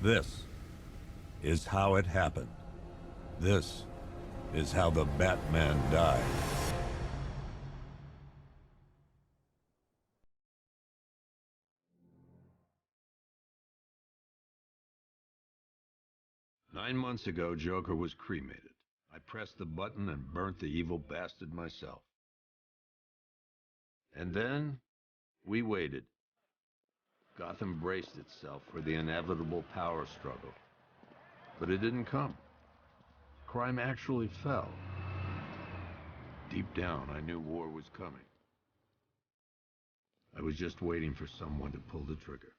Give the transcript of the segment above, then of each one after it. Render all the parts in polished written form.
This is how it happened. This is how the Batman died. "9 months ago, Joker was cremated. I pressed the button and burnt the evil bastard myself. And then, we waited. Gotham braced itself for the inevitable power struggle. But it didn't come. Crime actually fell. Deep down, I knew war was coming. I was just waiting for someone to pull the trigger."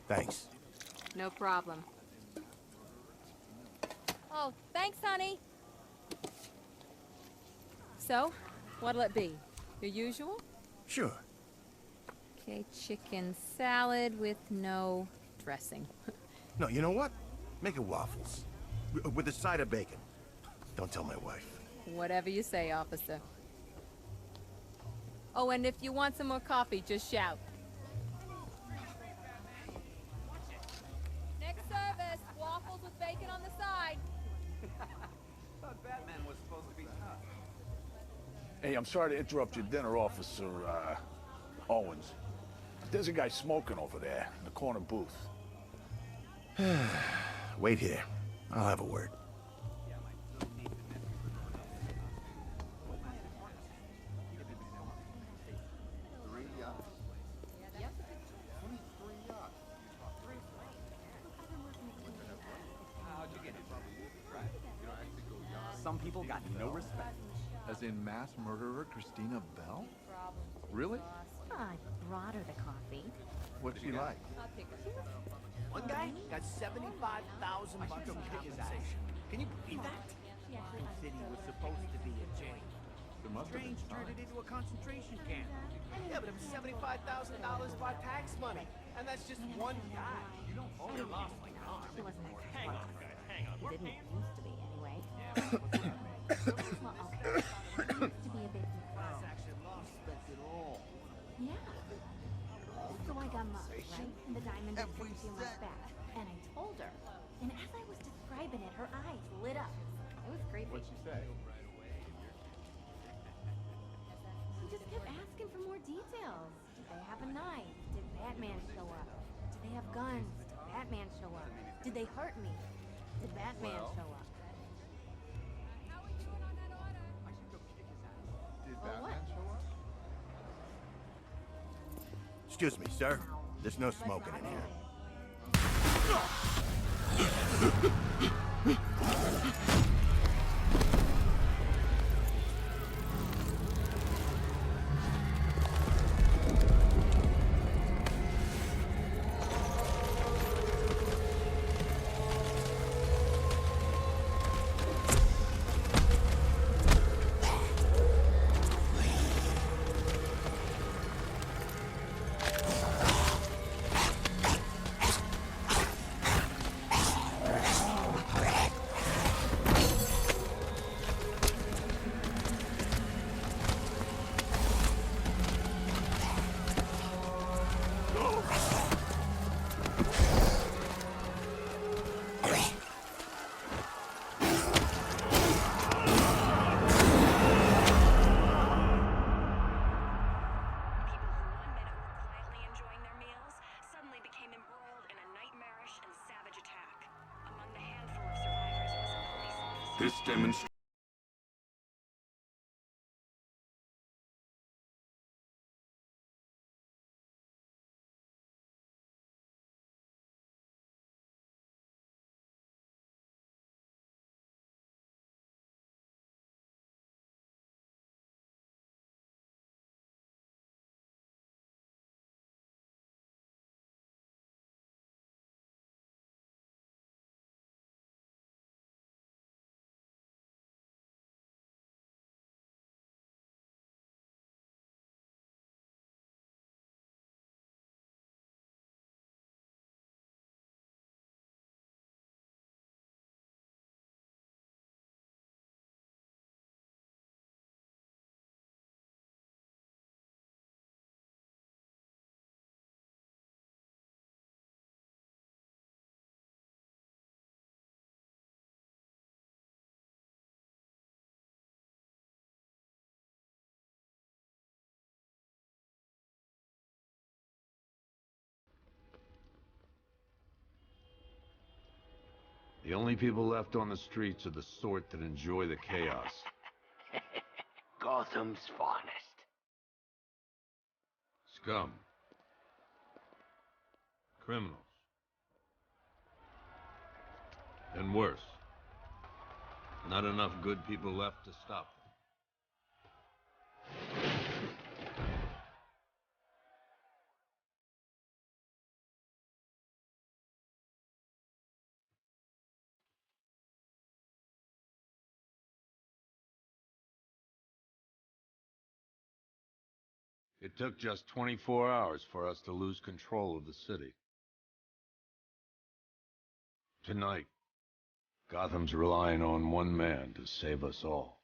Thanks. No problem. Oh, thanks, honey. So, what'll it be? Your usual? Sure. Okay, chicken salad with no dressing. No, you know what? Make it waffles. With a side of bacon. Don't tell my wife. Whatever you say, officer. Oh, and if you want some more coffee, just shout. Next service, waffles with bacon on the side. Thought Batman was supposed to be tough. Hey, I'm sorry to interrupt your dinner, Officer, Owens. There's a guy smoking over there in the corner booth. Wait here. I'll have a word. Some people got no respect. As in mass murderer Christina Bell? Really? I brought her the coffee. What's she like? I'll pick her. One guy got $75,000 in compensation. Can you believe that? The city was supposed to be a jail. There must have been Strange turned it into a concentration camp. Yeah, but it was $75,000 of our tax money. And that's just one guy. You don't own a lost like an arm. She wasn't that Hang on, close. guys, hang on. It We're didn't paying. used to be, anyway. Well, okay. It used to be a bit more. Class action lawsuit. Spent it all. Yeah. So I got mugged, right? And the diamond didn't take a few months back. And I told her. And as I was describing it, her eyes lit up. It was creepy. What'd she say? She just kept asking for more details. Did they have a knife? Did Batman show up? Did they have guns? Did Batman show up? Did they hurt me? Did Batman show up? How are you doing on that order? Did Well, Batman what? show up? Excuse me, sir. There's no smoking in here. This demonstration The only people left on the streets are the sort that enjoy the chaos. Gotham's finest. Scum. Criminals. And worse. Not enough good people left to stop them. It took just 24 hours for us to lose control of the city. Tonight, Gotham's relying on one man to save us all.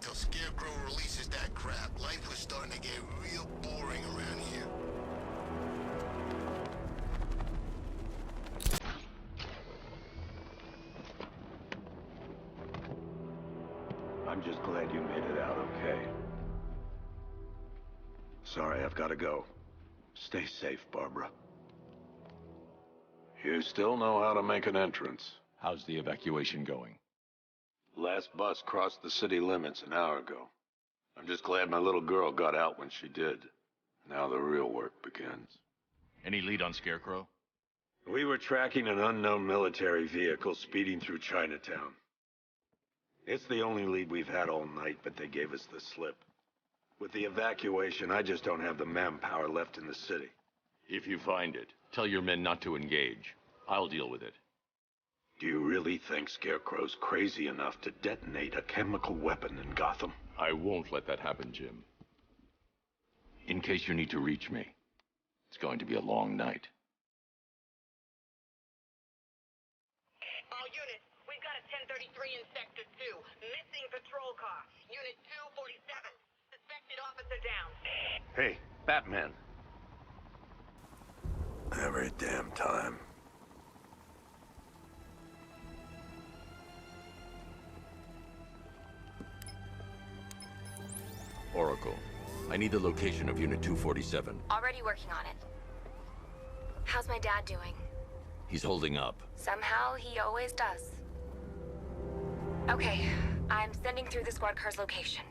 Till Scarecrow releases that crap. Life was starting to get real boring around here. I'm just glad you made it out okay. Sorry, I've got to go. Stay safe, Barbara. You still know how to make an entrance. How's the evacuation going? Last bus crossed the city limits an hour ago. I'm just glad my little girl got out when she did. Now the real work begins. Any lead on Scarecrow? We were tracking an unknown military vehicle speeding through Chinatown. It's the only lead we've had all night, but they gave us the slip. With the evacuation, I just don't have the manpower left in the city. If you find it, tell your men not to engage. I'll deal with it. Do you really think Scarecrow's crazy enough to detonate a chemical weapon in Gotham? I won't let that happen, Jim. In case you need to reach me, it's going to be a long night. All units, we've got a 1033 in Sector 2. Missing patrol car. Unit 247. Suspected officer down. Hey, Batman. Every damn time. Oracle, I need the location of Unit 247. Already working on it. How's my dad doing? He's holding up. Somehow, he always does. Okay, I'm sending through the squad car's location.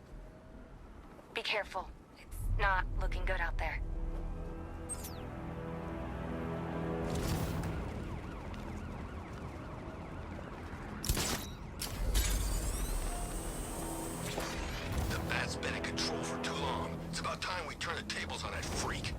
Be careful. It's not looking good out there. The Bat's been in control for too long. It's about time we turn the tables on that freak.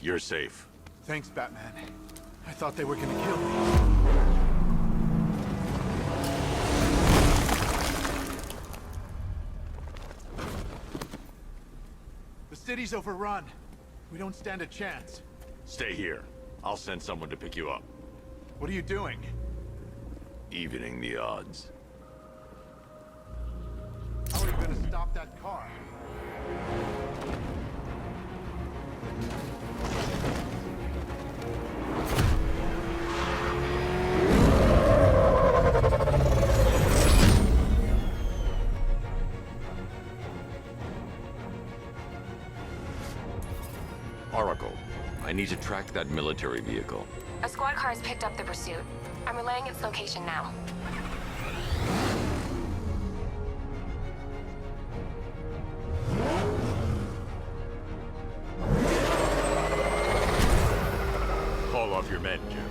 You're safe. Thanks, Batman. I thought they were gonna kill me. The city's overrun. We don't stand a chance. Stay here. I'll send someone to pick you up. What are you doing? Evening the odds. How are you gonna stop that car? Oracle, I need to track that military vehicle. A squad car has picked up the pursuit. I'm relaying its location now. Call off your men, Jim.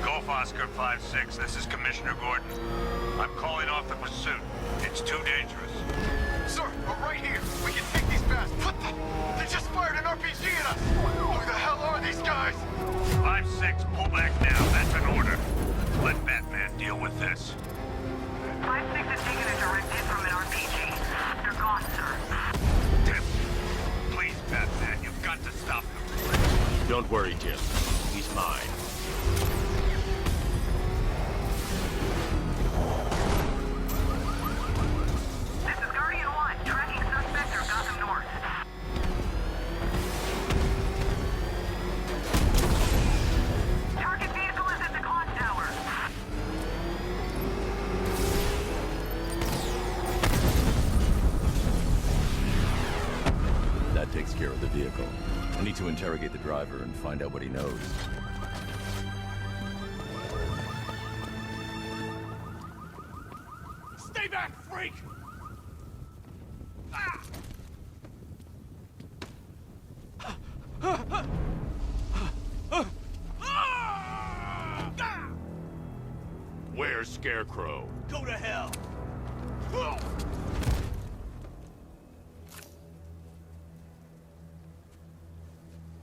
Golf Oscar 5-6, this is Commissioner Gordon. I'm calling off the pursuit. It's too dangerous. Sir, we're right here. We can take these bastards. What the? They just fired an RPG at us. Who the hell are these guys? 5-6, pull back now. That's an order. Let Batman deal with this. 5-6 has taken a direct hit from an RPG. They're gone, sir. Tim, please, Batman, you've got to stop them. Don't worry, Jim. He's mine. This is Guardian 1, tracking suspect through Gotham North. Target vehicle is at the clock tower. That takes care of the vehicle. I need to interrogate the driver and find out what he knows. Stay back, freak! Where's Scarecrow? Go to hell!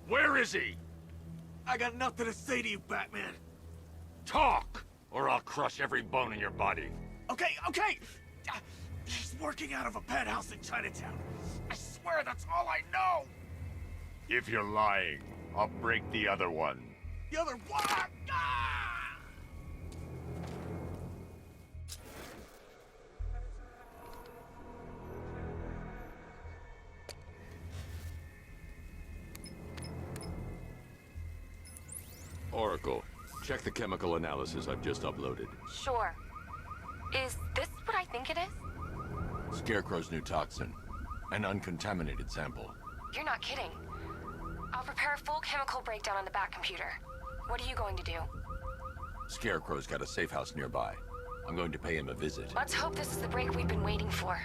Where is he? I got nothing to say to you, Batman. Talk, or I'll crush every bone in your body. Okay. He's working out of a penthouse in Chinatown. I swear that's all I know. If you're lying, I'll break the other one. The other one! Oracle, check the chemical analysis I've just uploaded. Sure. Is this what I think it is? Scarecrow's new toxin. An uncontaminated sample. You're not kidding. I'll prepare a full chemical breakdown on the back computer. What are you going to do? Scarecrow's got a safe house nearby. I'm going to pay him a visit. Let's hope this is the break we've been waiting for.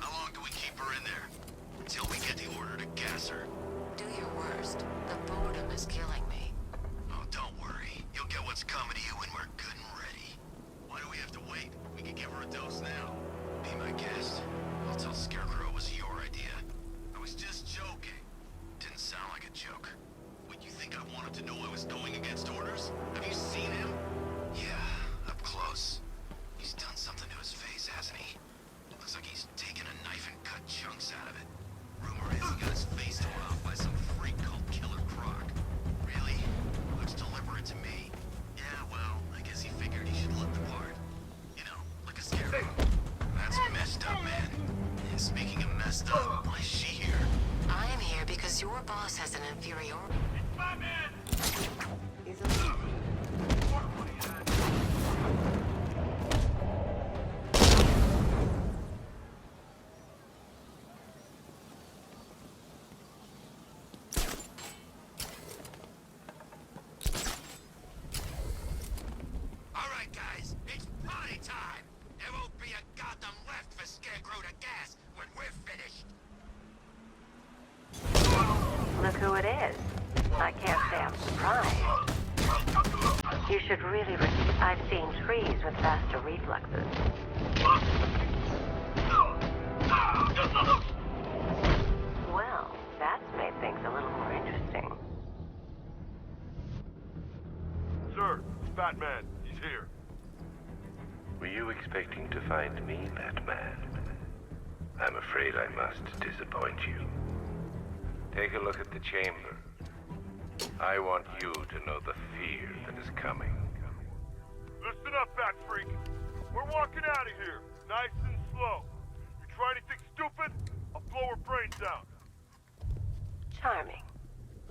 How long do we keep her in there? Until we get the order to gas her. Do your worst. The boredom is killing me. Oh, don't worry. You'll get what's coming to you when we're good and ready. Why do we have to wait? We can give her a dose now. Be my guest. I'll tell Scarecrow it was your idea. I was just joking. Didn't sound like a joke. What, you think I wanted to know I was going against orders? Have you seen him? Yeah, up close. He's done something to his face, hasn't he? Looks like he's taken a knife and cut chunks out of it. Rumor is he got his face torn off by some freak called Killer Croc. Really? Looks deliberate to me. Yeah, well, I guess he figured he should look the part. You know, like a scarecrow. That's messed up, man. And speaking of messed up, why is she here? I am here because your boss has an inferiority. It's my man! All right, guys, it's party time. There won't be a Gotham left for Scarecrow to gas when we're finished. Look who it is. I can't say I'm surprised. You should really respect I've seen trees with faster reflexes. Well, that's made things a little more interesting. Sir, it's Batman. He's here. Were you expecting to find me, Batman? I'm afraid I must disappoint you. Take a look at the chamber. I want you to know the fear that is coming. Listen up, Bat Freak. We're walking out of here, nice and slow. You try anything stupid, I'll blow her brains out. Charming.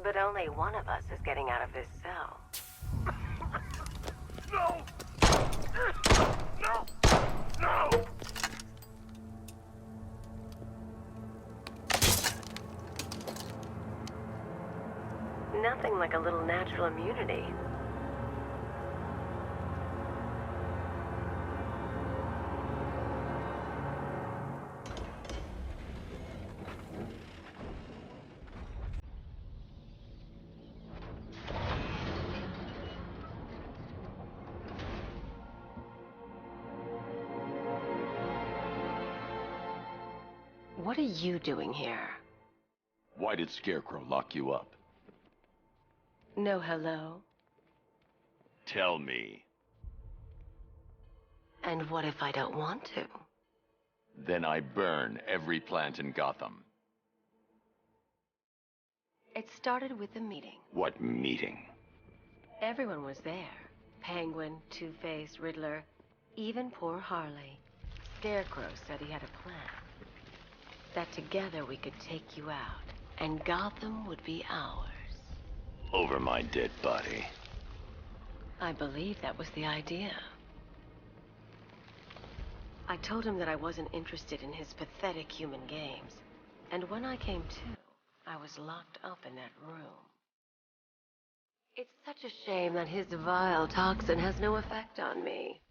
But only one of us is getting out of this cell. No! No! No! Nothing like a little natural immunity. What are you doing here? Why did Scarecrow lock you up? No hello? Tell me. And what if I don't want to? Then I burn every plant in Gotham. It started with a meeting. What meeting? Everyone was there. Penguin, Two-Face, Riddler, even poor Harley. Scarecrow said he had a plan. That together we could take you out, and Gotham would be ours. Over my dead body. I believe that was the idea. I told him that I wasn't interested in his pathetic human games. And when I came to, I was locked up in that room. It's such a shame that his vile toxin has no effect on me.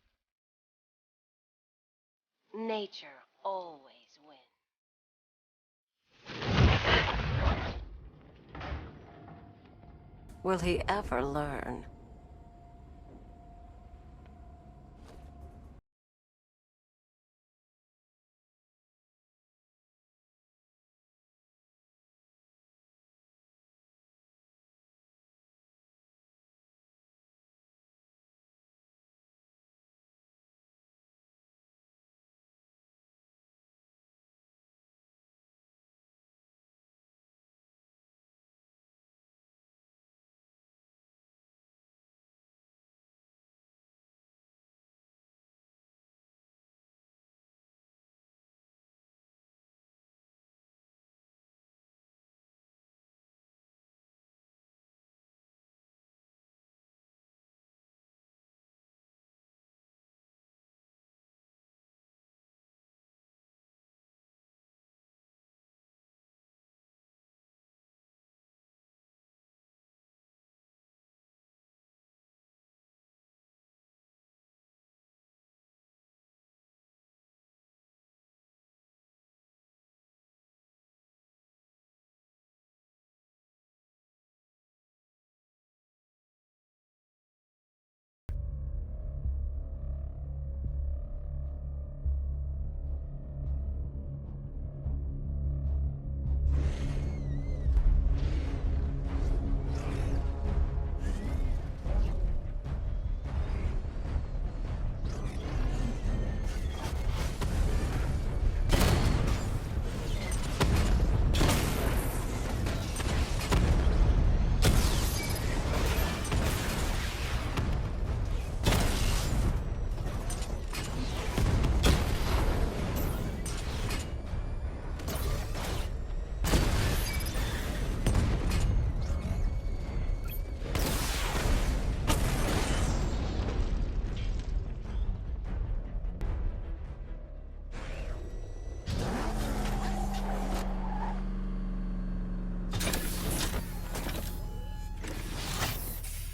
Nature always wins. Will he ever learn?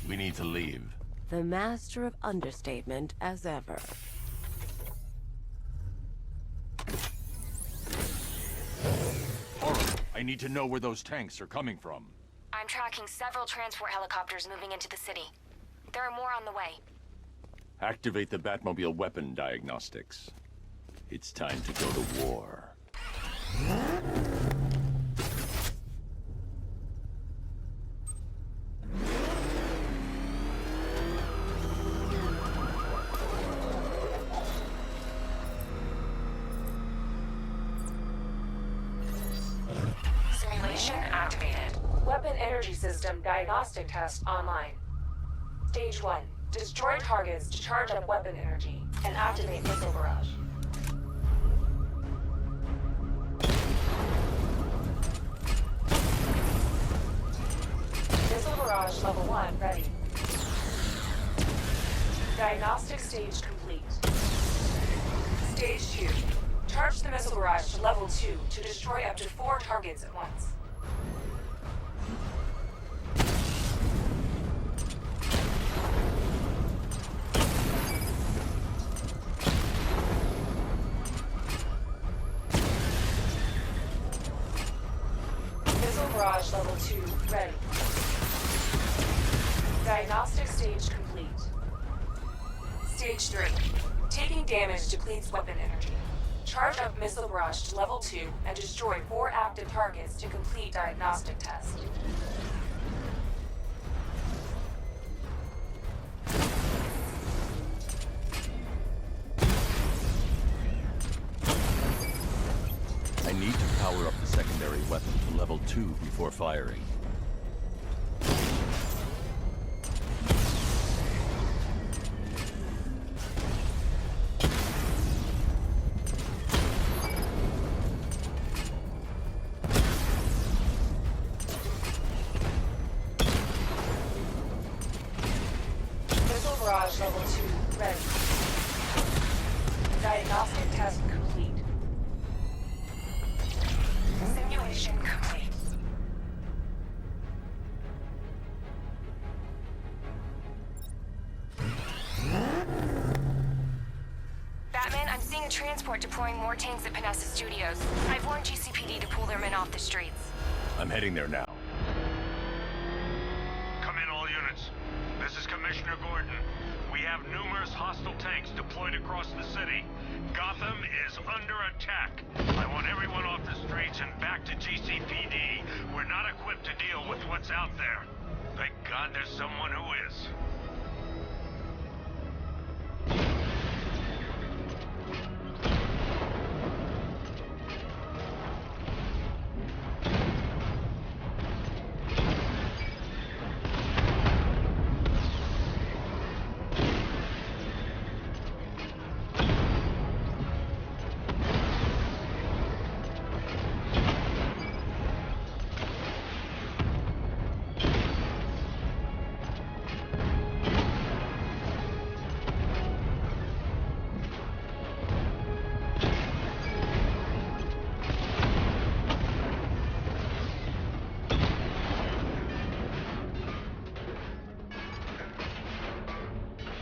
We need to leave. The master of understatement as ever. I need to know where those tanks are coming from. I'm tracking several transport helicopters moving into the city. There are more on the way. Activate the Batmobile weapon diagnostics. It's time to go to war. Simulation activated. Weapon energy system diagnostic test online. Stage 1. Destroy targets to charge up weapon energy and activate missile barrage. Missile barrage level 1 ready. Diagnostic stage complete. Stage 2. Charge the missile barrage to level 2 to destroy up to 4 targets at once. Missile barrage level 2 ready. Diagnostic stage complete. Stage 3. Taking damage depletes weapon energy. Charge up missile barrage to level 2 and destroy 4 active targets to complete diagnostic test. I need to power up the secondary weapon to level 2 before firing. Missile barrage level 2 ready. Diagnostic test complete. Simulation complete. Batman, I'm seeing a transport deploying more tanks at Panessa Studios. I've warned GCPD to pull their men off the streets. I'm heading there now. Come in, all units. This is Commissioner Gordon. We have numerous hostile tanks deployed across the city. Gotham is under attack. I want everyone off the streets and back to GCPD. We're not equipped to deal with what's out there. Thank God there's someone who is.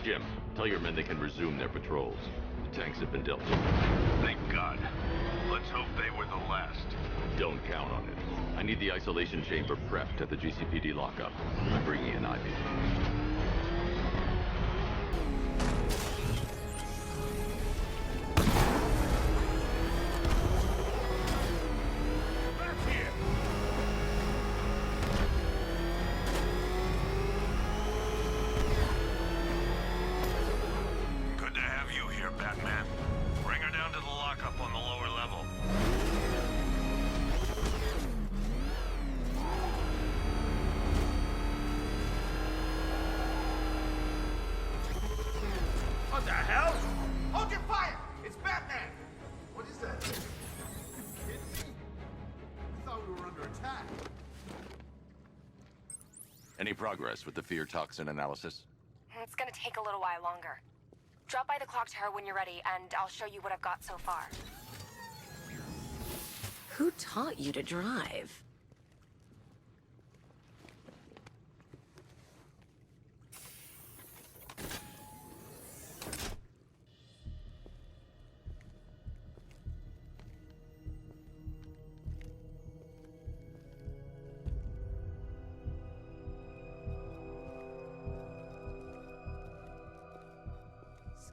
Jim, tell your men they can resume their patrols. The tanks have been dealt with. Thank God. Let's hope they were the last. Don't count on it. I need the isolation chamber prepped at the GCPD lockup. I'm bringing in Ivy. Good to have you here, Batman. Bring her down to the lockup on the lower level. What the hell? Hold your fire! It's Batman! What is that? Kidding me? I thought we were under attack. Any progress with the fear toxin analysis? It's gonna take a little while longer. Drop by the clock tower when you're ready, and I'll show you what I've got so far. Who taught you to drive?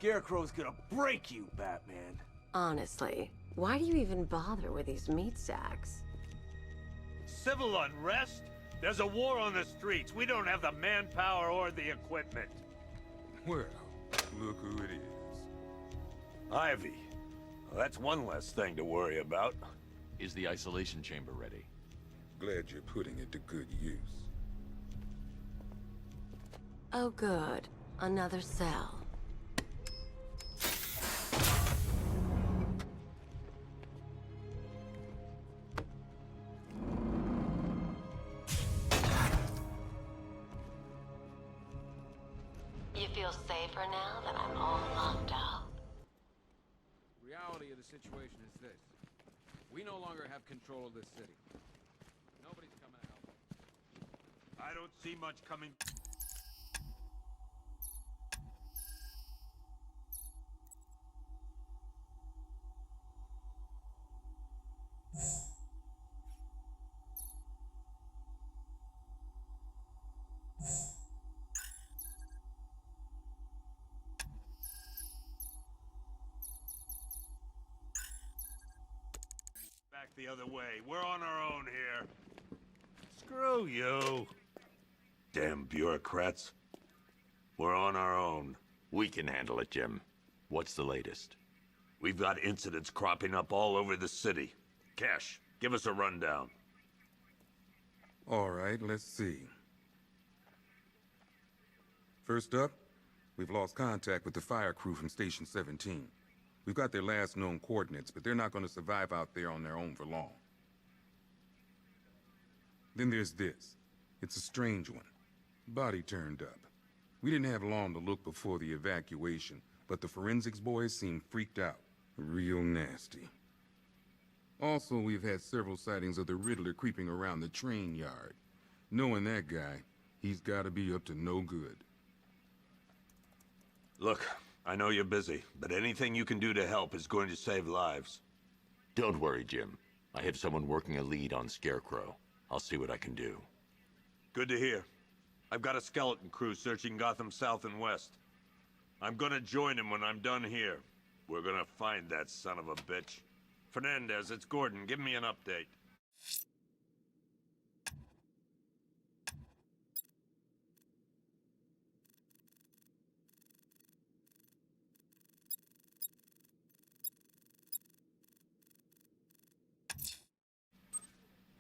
Scarecrow's gonna break you, Batman. Honestly, why do you even bother with these meat sacks? Civil unrest? There's a war on the streets. We don't have the manpower or the equipment. Well, look who it is. Ivy. Well, that's one less thing to worry about. Is the isolation chamber ready? Glad you're putting it to good use. Oh good. Another cell. You feel safer now that I'm all locked out? Reality of the situation is this. We no longer have control of this city. Nobody's coming to help us. I don't see much coming. Back the other way. We're on our own here. Screw you. Damn bureaucrats. We're on our own. We can handle it, Jim. What's the latest? We've got incidents cropping up all over the city. Cash, give us a rundown. All right, let's see. First up, we've lost contact with the fire crew from Station 17. We've got their last known coordinates, but they're not going to survive out there on their own for long. Then there's this. It's a strange one. Body turned up. We didn't have long to look before the evacuation, but the forensics boys seem freaked out. Real nasty. Also, we've had several sightings of the Riddler creeping around the train yard. Knowing that guy, he's got to be up to no good. Look, I know you're busy, but anything you can do to help is going to save lives. Don't worry, Jim. I have someone working a lead on Scarecrow. I'll see what I can do. Good to hear. I've got a skeleton crew searching Gotham South and West. I'm gonna join him when I'm done here. We're gonna find that son of a bitch. Fernandez, it's Gordon. Give me an update.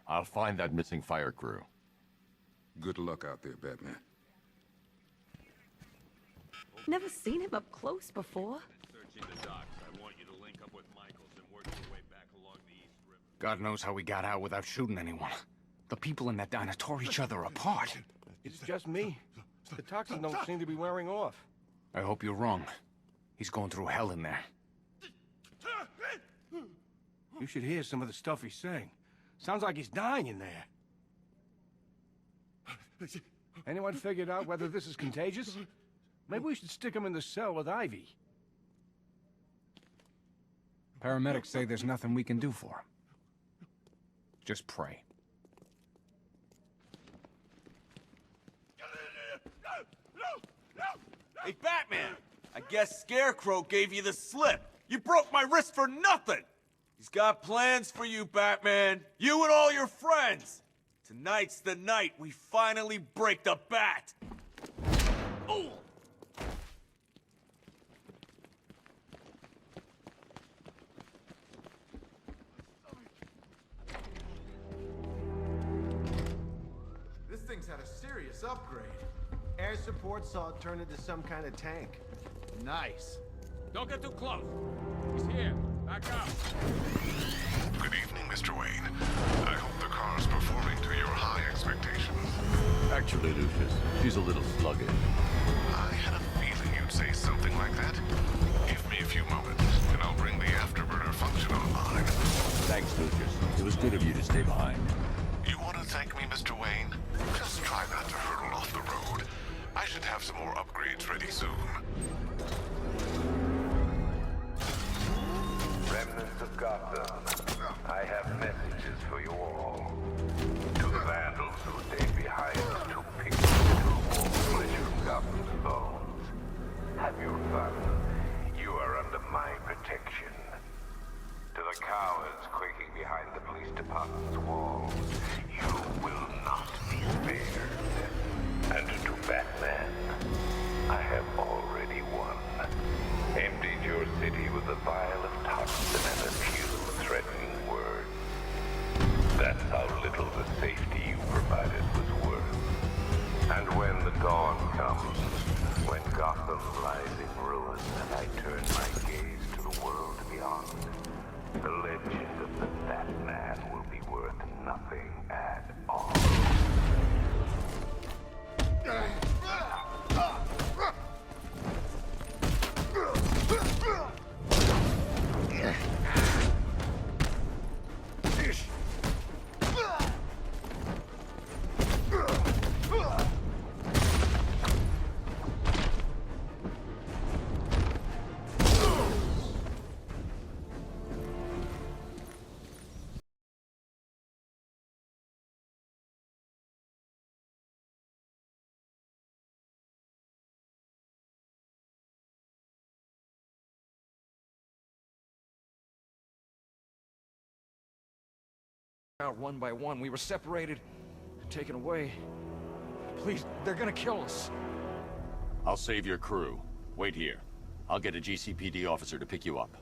I'll find that missing fire crew. Good luck out there, Batman. Never seen him up close before. Searching the docks. I want you to link up with Michaels and work your way back along the East River. God knows how we got out without shooting anyone. The people in that diner tore each other apart. It's just me. The toxins don't seem to be wearing off. I hope you're wrong. He's going through hell in there. You should hear some of the stuff he's saying. Sounds like he's dying in there. Anyone figured out whether this is contagious? Maybe we should stick him in the cell with Ivy. Paramedics say there's nothing we can do for him. Just pray. Hey, Batman! I guess Scarecrow gave you the slip. You broke my wrist for nothing! He's got plans for you, Batman. You and all your friends. Tonight's the night we finally break the bat. Oh! This thing's had a serious upgrade. Air support saw it turn into some kind of tank. Nice. Don't get too close. He's here. Back up. Good evening, Mr. Wayne. I hope the car's performing to your high expectations. Actually, Lucius, she's a little sluggish. I had a feeling you'd say something like that. Give me a few moments, and I'll bring the afterburner function online. Thanks, Lucius. It was good of you to stay behind. You want to thank me, Mr. Wayne? Just try not to hurtle off the road. I should have some more upgrades ready soon. Remnants of Gotham, I have messages for you all. To the vandals who stayed behind to pick the little more flesh from Gotham's bones. Have your fun. the cowards quaking behind the police department's walls, you will not be spared. And to Batman, I have already won. Emptied your city with a vial of toxin and a few threatening words. That's how little the safety you provided was worth. And when the dawn comes, when Gotham lies in ruin and I turn my gaze to the world beyond, the legend of the Batman will be worth nothing at all. Out one by one. We were separated, taken away. Please, they're gonna kill us. I'll save your crew. Wait here. I'll get a GCPD officer to pick you up.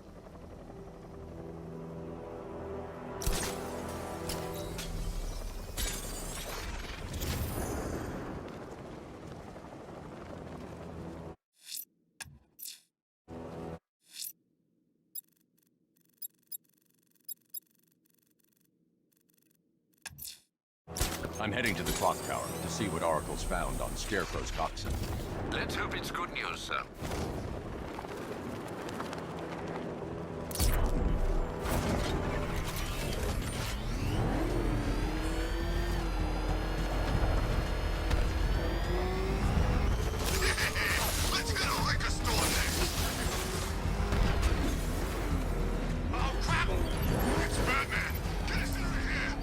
I'm heading to the clock tower to see what Oracle's found on Scarecrow's toxin. Let's hope it's good news, sir. Let's get a liquor store next. Oh, crap! It's Batman! Get us out of here!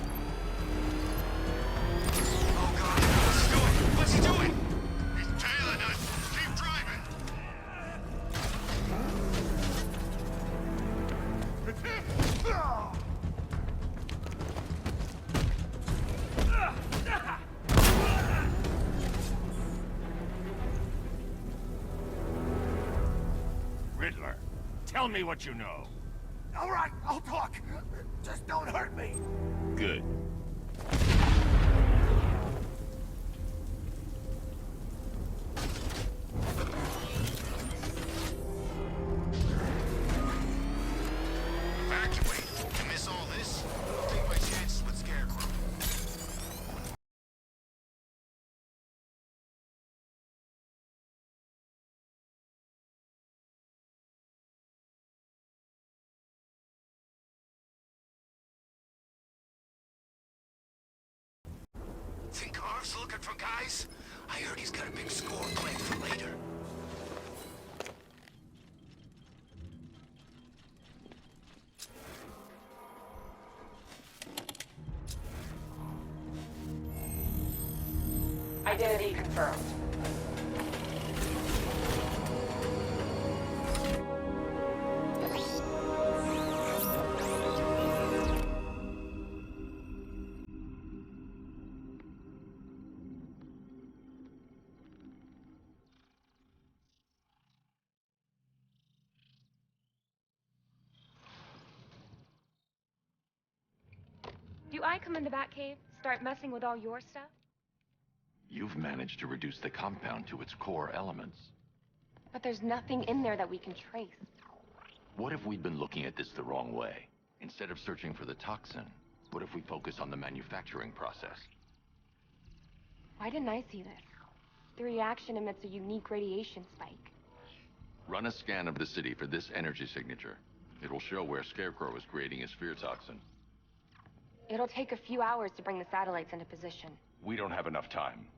Oh, God! What's he doing? What's he doing? He's tailing us! Keep driving! It's him! Riddler, tell me what you know. All right, I'll talk. Just don't hurt me. Good. Evacuate. You miss all this? Take my chances with Scarecrow. Think Harv's looking for guys? I heard he's got a big score planned for later. Identity confirmed. Do I come in the Batcave, start messing with all your stuff? You've managed to reduce the compound to its core elements. But there's nothing in there that we can trace. What if we'd been looking at this the wrong way? Instead of searching for the toxin, what if we focus on the manufacturing process? Why didn't I see this? The reaction emits a unique radiation spike. Run a scan of the city for this energy signature. It'll show where Scarecrow is creating his fear toxin. It'll take a few hours to bring the satellites into position. We don't have enough time.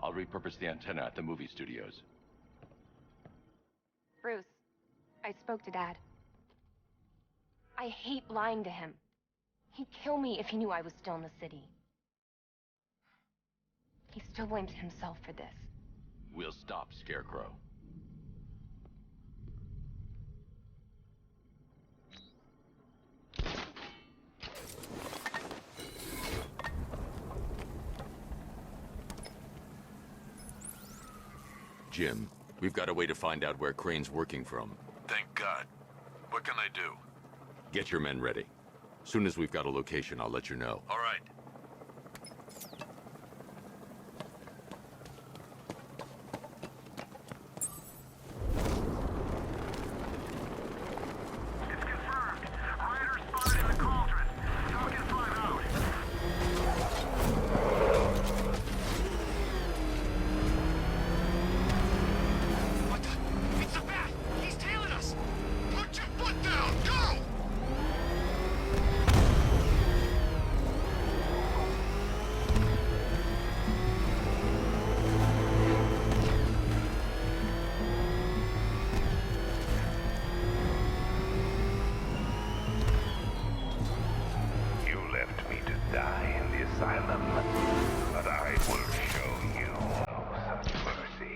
I'll repurpose the antenna at the movie studios. Bruce, I spoke to Dad. I hate lying to him. He'd kill me if he knew I was still in the city. He still blames himself for this. We'll stop Scarecrow. Jim, we've got a way to find out where Crane's working from. Thank God. What can I do? Get your men ready. Soon as we've got a location, I'll let you know. All right. But I will show you no such mercy.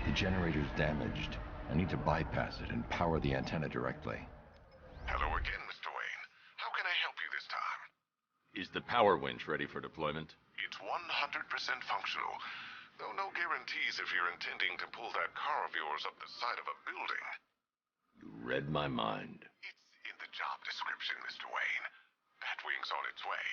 The generator's damaged. I need to bypass it and power the antenna directly. Hello again, Mr. Wayne. How can I help you this time? Is the power winch ready for deployment? It's 100% functional, though no guarantees if you're intending to pull that car of yours up the side of a building. You read my mind. It's in the job description, Mr. Wayne. Batwing's on its way.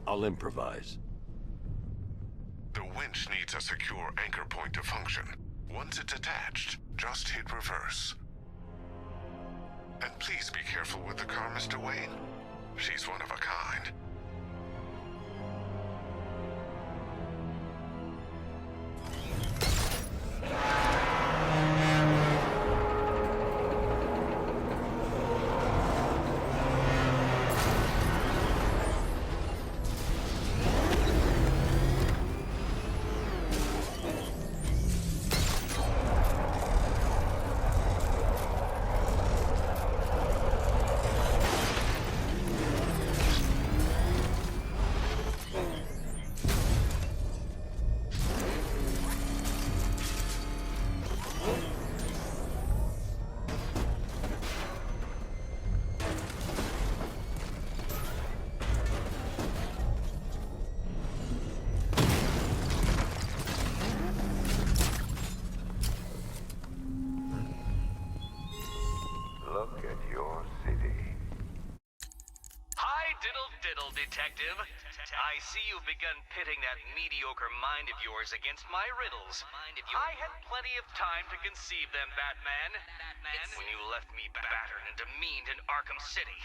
I'll improvise. The winch needs a secure anchor point to function. Once it's attached, just hit reverse. And please be careful with the car, Mr. Wayne. She's one of a kind. Look at your city. Hi, diddle-diddle, detective. I see you've begun pitting that mediocre mind of yours against my riddles. I had plenty of time to conceive them, Batman. When you left me battered and demeaned in Arkham City.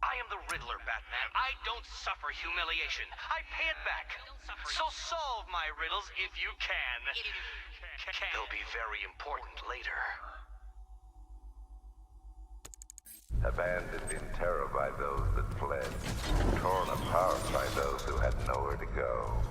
I am the Riddler, Batman. I don't suffer humiliation. I pay it back. So solve my riddles if you can. They'll be very important later. Abandoned in terror by those that fled, torn apart by those who had nowhere to go.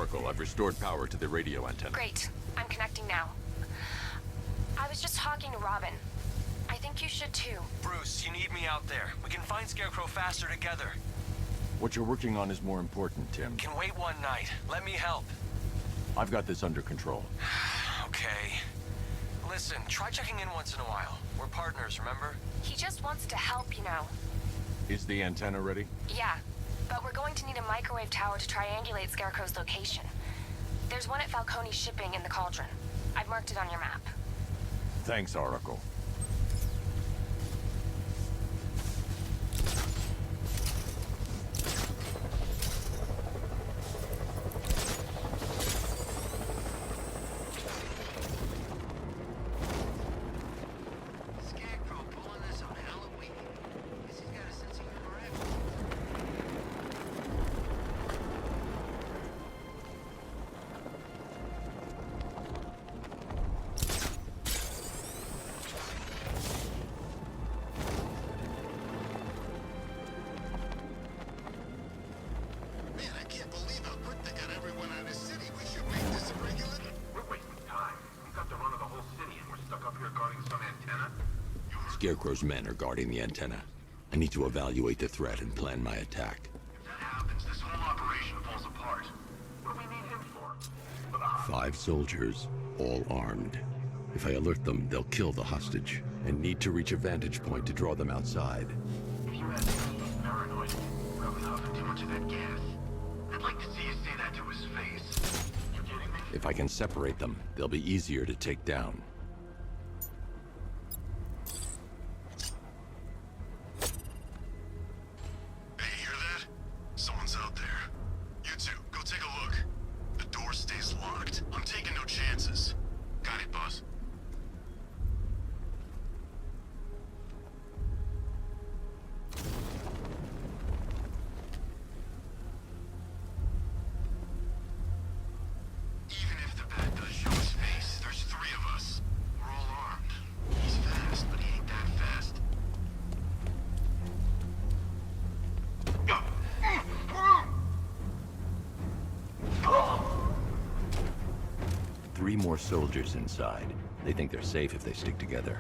Oracle. I've restored power to the radio antenna. Great. I'm connecting now. I was just talking to Robin. I think you should too. Bruce, you need me out there. We can find Scarecrow faster together. What you're working on is more important, Tim. Can wait one night. Let me help. I've got this under control. Okay. Listen, try checking in once in a while. We're partners, remember? He just wants to help, you know. Is the antenna ready? Yeah, but we're going to need a microwave tower to triangulate Scarecrow's location. There's one at Falcone Shipping in the Cauldron. I've marked it on your map. Thanks, Oracle. Scarecrow's men are guarding the antenna. I need to evaluate the threat and plan my attack. If that happens, this whole operation falls apart. What do we need him for? 5 soldiers, all armed. If I alert them, they'll kill the hostage, and need to reach a vantage point to draw them outside. If you had me paranoid, probably huffing too much of that gas. I'd like to see you say that to his face. You kidding me? If I can separate them, they'll be easier to take down. More soldiers inside. They think they're safe if they stick together.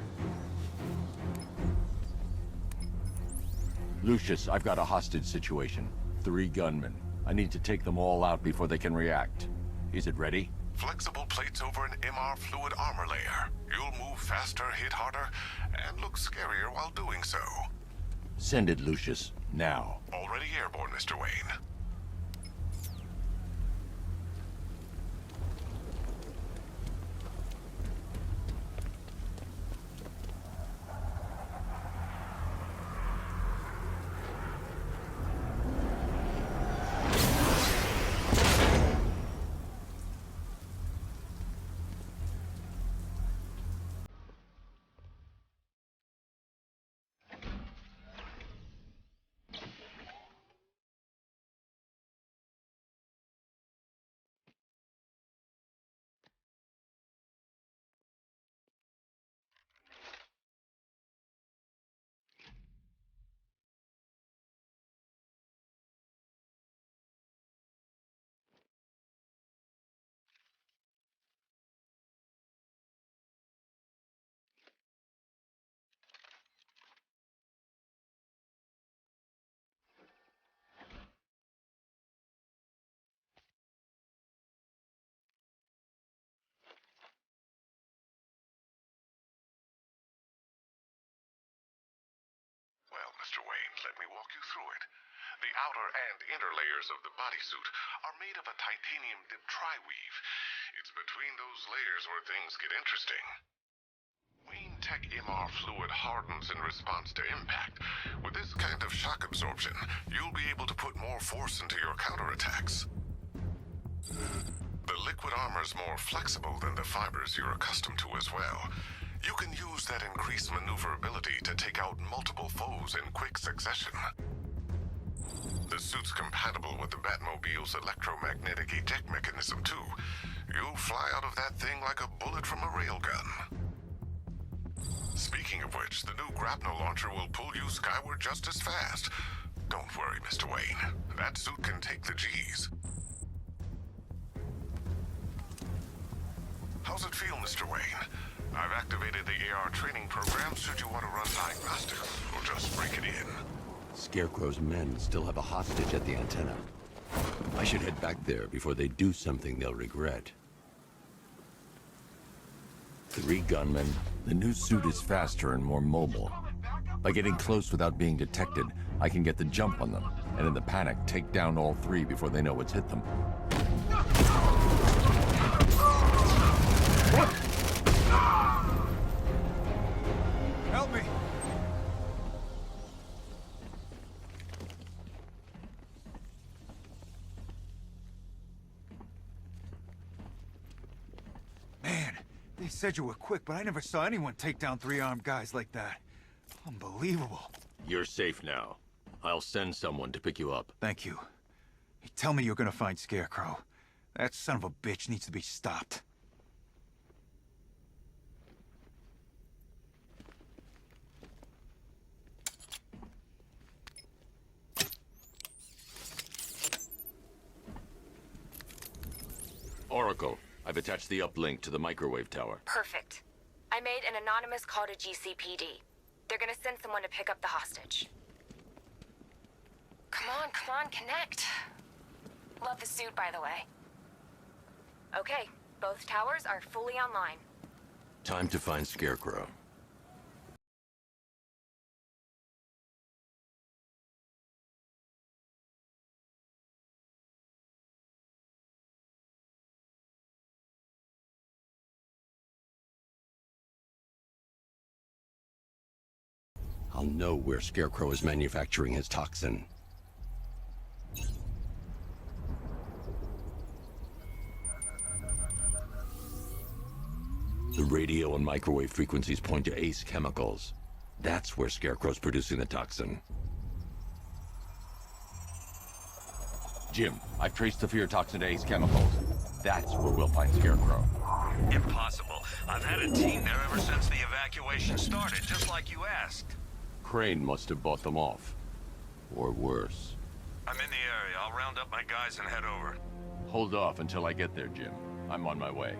Lucius, I've got a hostage situation. 3 gunmen. I need to take them all out before they can react. Is it ready? Flexible plates over an MR fluid armor layer. You'll move faster, hit harder, and look scarier while doing so. Send it, Lucius. Now. Already airborne, Mr. Wayne. Well, Mr. Wayne, let me walk you through it. The outer and inner layers of the bodysuit are made of a titanium dip tri-weave. It's between those layers where things get interesting. Wayne Tech MR fluid hardens in response to impact. With this kind of shock absorption, you'll be able to put more force into your counterattacks. The liquid armor's more flexible than the fibers you're accustomed to as well. You can use that increased maneuverability to take out multiple foes in quick succession. The suit's compatible with the Batmobile's electromagnetic eject mechanism, too. You'll fly out of that thing like a bullet from a railgun. Speaking of which, the new grapnel launcher will pull you skyward just as fast. Don't worry, Mr. Wayne. That suit can take the G's. How's it feel, Mr. Wayne? I've activated the AR training program should you want to run diagnostics, or just break it in. Scarecrow's men still have a hostage at the antenna. I should head back there before they do something they'll regret. 3 gunmen. The new suit is faster and more mobile. By getting close without being detected, I can get the jump on them, and in the panic, take down all 3 before they know what's hit them. Help me! Man, they said you were quick, but I never saw anyone take down 3 armed guys like that. Unbelievable. You're safe now. I'll send someone to pick you up. Thank you. Hey, tell me you're gonna find Scarecrow. That son of a bitch needs to be stopped. Oracle, I've attached the uplink to the microwave tower. Perfect. I made an anonymous call to GCPD. They're gonna send someone to pick up the hostage. Come on, connect. Love the suit, by the way. Okay, both towers are fully online. Time to find Scarecrow. I'll know where Scarecrow is manufacturing his toxin. The radio and microwave frequencies point to Ace Chemicals. That's where Scarecrow's producing the toxin. Jim, I've traced the fear toxin to Ace Chemicals. That's where we'll find Scarecrow. Impossible. I've had a team there ever since the evacuation started, just like you asked. Crane must have bought them off. Or worse. I'm in the area. I'll round up my guys and head over. Hold off until I get there, Jim. I'm on my way.